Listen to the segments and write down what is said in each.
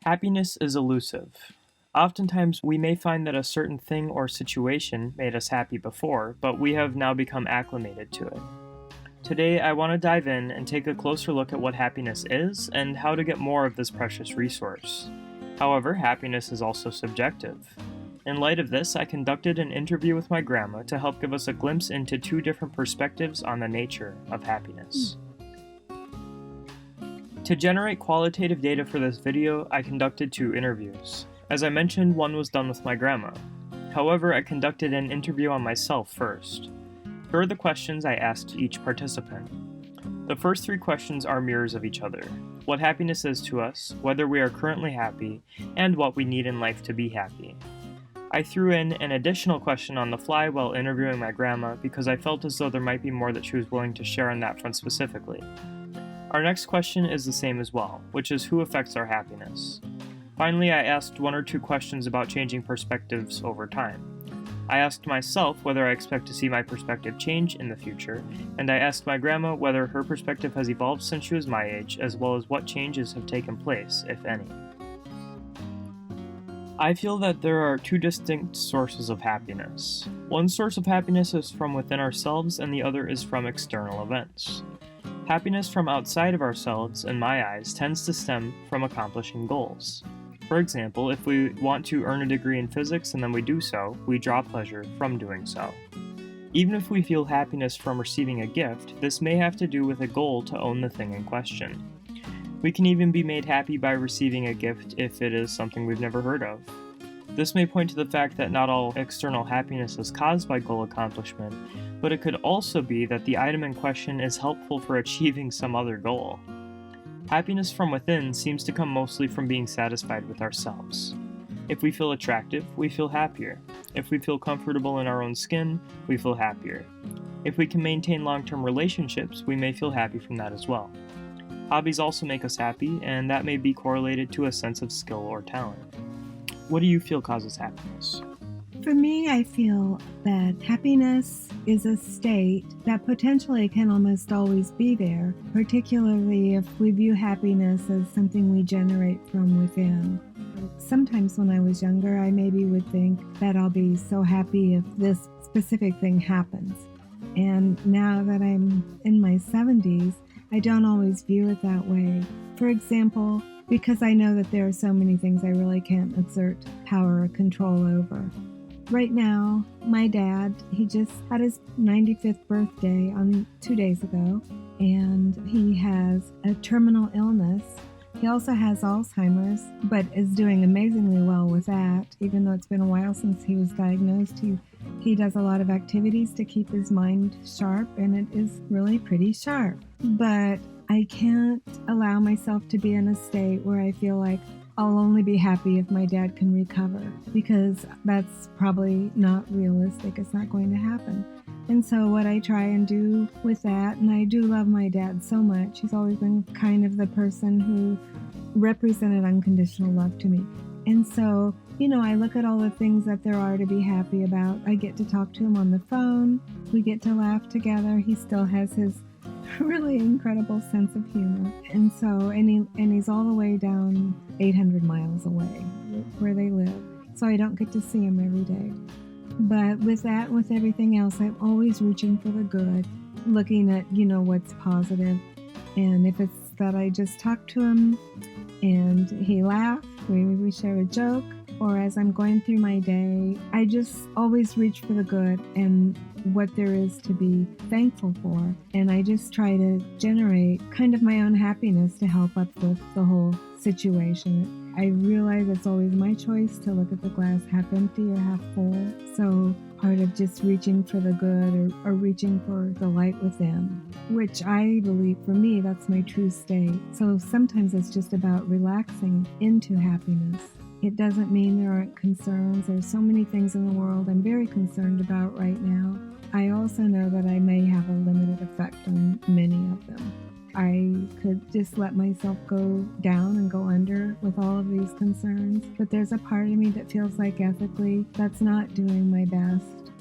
Happiness is elusive. Oftentimes, we may find that a certain thing or situation made us happy before, but we have now become acclimated to it. Today, I want to dive in and take a closer look at what happiness is and how to get more of this precious resource. However, happiness is also subjective. In light of this, I conducted an interview with my grandma to help give us a glimpse into two different perspectives on the nature of happiness. To generate qualitative data for this video, I conducted two interviews. As I mentioned, one was done with my grandma. However, I conducted an interview on myself first. Here are the questions I asked each participant. The first three questions are mirrors of each other: what happiness is to us, whether we are currently happy, and what we need in life to be happy. I threw in an additional question on the fly while interviewing my grandma because I felt as though there might be more that she was willing to share on that front specifically. Our next question is the same as well, which is who affects our happiness. Finally, I asked one or two questions about changing perspectives over time. I asked myself whether I expect to see my perspective change in the future, and I asked my grandma whether her perspective has evolved since she was my age, as well as what changes have taken place, if any. I feel that there are two distinct sources of happiness. One source of happiness is from within ourselves, and the other is from external events. Happiness from outside of ourselves, in my eyes, tends to stem from accomplishing goals. For example, if we want to earn a degree in physics and then we do so, we draw pleasure from doing so. Even if we feel happiness from receiving a gift, this may have to do with a goal to own the thing in question. We can even be made happy by receiving a gift if it is something we've never heard of. This may point to the fact that not all external happiness is caused by goal accomplishment, but it could also be that the item in question is helpful for achieving some other goal. Happiness from within seems to come mostly from being satisfied with ourselves. If we feel attractive, we feel happier. If we feel comfortable in our own skin, we feel happier. If we can maintain long-term relationships, we may feel happy from that as well. Hobbies also make us happy, and that may be correlated to a sense of skill or talent. What do you feel causes happiness? For me, I feel that happiness is a state that potentially can almost always be there, particularly if we view happiness as something we generate from within. Sometimes when I was younger, I maybe would think that I'll be so happy if this specific thing happens. And now that I'm in my 70s, I don't always view it that way. For example, because I know that there are so many things I really can't exert power or control over. Right now, my dad, he just had his 95th birthday on 2 days ago, and he has a terminal illness. He also has Alzheimer's, but is doing amazingly well with that. Even though it's been a while since he was diagnosed, he does a lot of activities to keep his mind sharp, and it is really pretty sharp. But I can't allow myself to be in a state where I feel like I'll only be happy if my dad can recover, because that's probably not realistic. It's not going to happen. And so what I try and do with that, and I do love my dad so much. He's always been kind of the person who represented unconditional love to me. And so, I look at all the things that there are to be happy about. I get to talk to him on the phone. We get to laugh together. He still has his really incredible sense of humor. And so, and he's all the way down 800 miles away where they live. So I don't get to see him every day. But with that, with everything else, I'm always reaching for the good, looking at, what's positive. And if it's that I just talk to him and he laughs, maybe we share a joke, or as I'm going through my day, I just always reach for the good and what there is to be thankful for. And I just try to generate kind of my own happiness to help uplift the whole situation. I realize it's always my choice to look at the glass half empty or half full. So part of just reaching for the good or reaching for the light within, which I believe for me, that's my true state. So sometimes it's just about relaxing into happiness. It doesn't mean there aren't concerns. There's so many things in the world I'm very concerned about right now. I also know that I may have a limited effect on many of them. I could just let myself go down and go under with all of these concerns, but there's a part of me that feels like ethically that's not doing my best.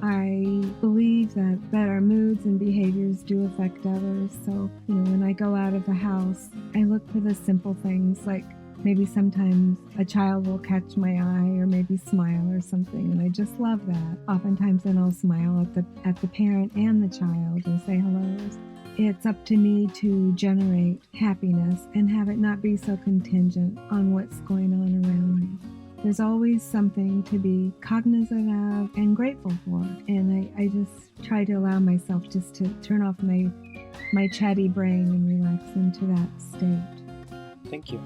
I believe that our moods and behaviors do affect others. So, when I go out of the house, I look for the simple things like Maybe sometimes a child will catch my eye or maybe smile or something, and I just love that. Oftentimes then I'll smile at the parent and the child and say hello. It's up to me to generate happiness and have it not be so contingent on what's going on around me. There's always something to be cognizant of and grateful for. And I just try to allow myself just to turn off my chatty brain and relax into that state. Thank you.